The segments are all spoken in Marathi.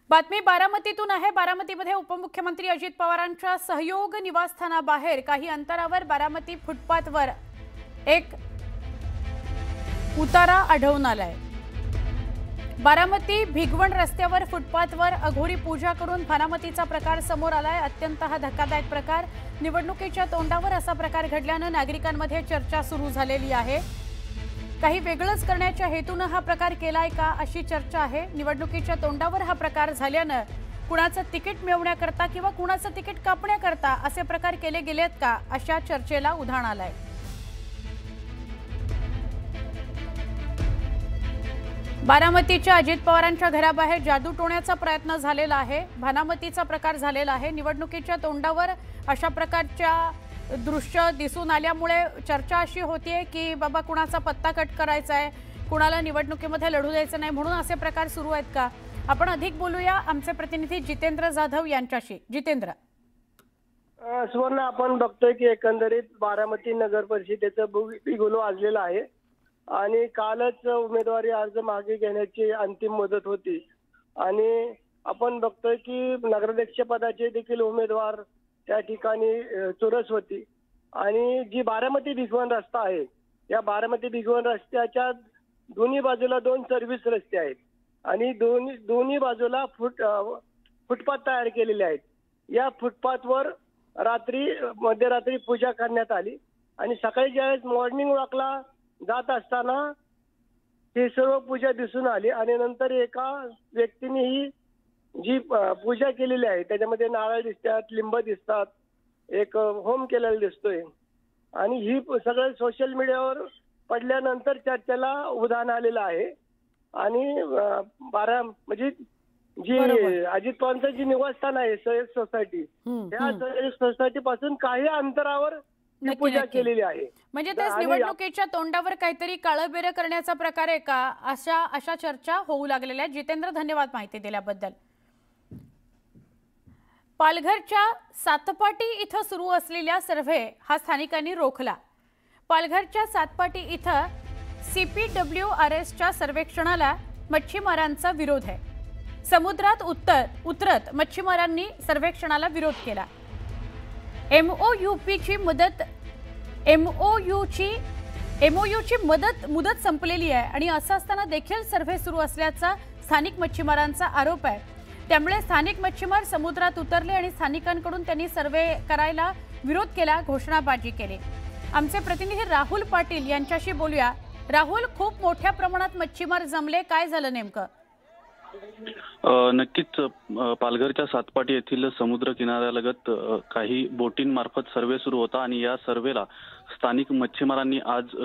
बातमी बारामतीतून आहे। बारामतीमध्ये उपमुख्यमंत्री अजित पवारांच्या सहयोग निवासस्थानाबाहेर काही अंतरावर बारामती फुटपाथवर एक उतारा आढळून आलाय। बारामती भिगवण रस्त्यावर फुटपाथवर अघोरी पूजा करून बारामतीचा प्रकार समोर आलाय। अत्यंत हा धक्कादायक प्रकार, निवडणुकीच्या तोंडावर असा प्रकार घडल्याने नागरिकांमध्ये चर्चा सुरू झालेली आहे। काही वेगळंच करण्याच्या हेतूने हा प्रकार केलाय का अशी चर्चा आहे। निवडणुकीच्या तोंडावर हा प्रकार झाल्याने कुणाचं तिकीट मिळवण्याकरता किंवा कुणाचं तिकीट कापण्याकरता असे प्रकार केले गेलेत का अशा चर्चेला उधाण आलंय। बारामतीच्या अजित पवारांच्या घराबाहेर जादू टोण्याचा प्रयत्न झालेला आहे। भानामतीचा प्रकार झालेला आहे। निवडणुकीच्या तोंडावर अशा प्रकारच्या दृश्य दिसून आल्यामुळे चर्चा अशी होतीये की बाबा कुणाचा पत्ता कट करायचा आहे, कुणाला निवडणुकीमध्ये लढू द्यायचं नाही म्हणून असे प्रकार सुरू आहेत का। आपण अधिक बोलूया आमचे प्रतिनिधी जितेंद्र जाधव यांच्याशी। जितेंद्र, सुवर्ण, आपण बघतोय की एकंदरीत बारामती नगर परिषदेचं बिगुल वाजलेलं आहे आणि कालच उमेदवारी अर्ज मागे घेण्याची अंतिम मुदत होती आणि आपण बघतोय की नगराध्यक्ष पदाचे देखील उमेदवार त्या ठिकाणी चुरस होती आणि जी बारामती भिगवण रस्ता आहे, या बारामती भिगवण रस्त्याच्या दोन्ही बाजूला दोन सर्व्हिस रस्ते आहेत आणि दोन्ही बाजूला फुटपाथ तयार केलेले आहेत। या फुटपाथवर मध्यरात्री पूजा करण्यात आली आणि सकाळी ज्यावेळेस मॉर्निंग वॉकला जात असताना ही सर्व पूजा दिसून आली आणि नंतर एका व्यक्तीने ही जी पूजा केलेली आहे त्याच्यामध्ये नारळ दिसतात, लिंब दिसतात, एक होम केलेला दिसतोय आणि ही सगळं सोशल मीडियावर पडल्यानंतर चर्चेला उधाण आलेलं आहे आणि म्हणजे जी अजित पवारांचं जी निवासस्थान आहे सहयोग सोसायटी, त्या सहयोग सोसायटी पासून काही अंतरावर पूजा केलेली आहे। म्हणजे त्याच निवडणुकीच्या तोंडावर काहीतरी काळबेरं करण्याचा प्रकार आहे का अशा चर्चा होऊ लागलेल्या आहेत। जितेंद्र, धन्यवाद माहिती दिल्याबद्दल। पालघरच्या सातपाटी इथं सुरू असलेल्या सर्व्हे हा स्थानिकांनी रोखला। पालघरच्या सातपाटी इथं CPWRSच्या सर्वेक्षणाला मच्छीमारांचा विरोध आहे। समुद्रात उतरत मच्छीमारांनी सर्वेक्षणाला विरोध केला। MOUची मुदत संपलेली आहे आणि असं असताना देखील सर्व्हे सुरू असल्याचा स्थानिक मच्छीमारांचा आरोप आहे। त्यामुळे स्थानिक मच्छीमार समुद्रात उतरले आणि स्थानिकांकडून त्यांनी सर्वे करायला विरोध केला, घोषणाबाजी केली। आमचे प्रतिनिधी राहुल पाटील यांच्याशी बोलूया। राहुल, खूप मोठ्या प्रमाणात मच्छीमार जमले, काय झालं नेमकं? नक्कीच पालघरच्या सातपाटी येथील समुद्र किनाऱ्यालगत काही बोटींमार्फत सर्वे सुरू होता आणि या सर्वेला स्थानिक मच्छीमारांनी आज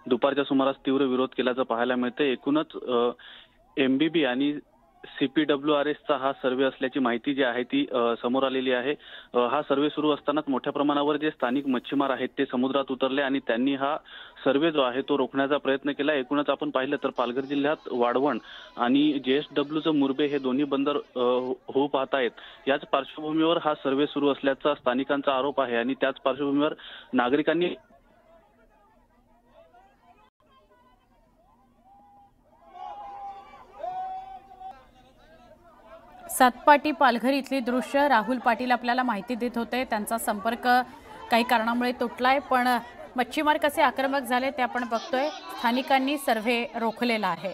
दुपारच्या सुमारास तीव्र विरोध केल्याचं पाहायला मिळते। एकूणच MBB आणि CPWRSचा हा सर्वे असल्याची माहिती जी आहे ती समोर आलेली आहे। हा सर्वे सुरू असतानाच मोठ्या प्रमाणावर जे स्थानिक मच्छीमार आहेत ते समुद्रात उतरले आणि त्यांनी हा सर्वे जो आहे तो रोखण्याचा प्रयत्न केला। एकूणच आपण पाहिलं तर पालघर जिल्ह्यात वाढवण आणि JSWचं मुरबे हे दोन्ही बंदर होऊ पाहत आहेत। याच पार्श्वभूमीवर हा सर्वे सुरू असल्याचा स्थानिकांचा आरोप आहे आणि त्याच पार्श्वभूमीवर नागरिकांनी सातपाटी पालघर इथली दृश्य राहुल पाटील आपल्याला माहिती देत होते। त्यांचा संपर्क काही कारणामुळे तुटलाय, पण मच्छीमार कसे आक्रमक झाले ते आपण बघतोय। स्थानिकांनी सर्व्हे रोखलेला आहे।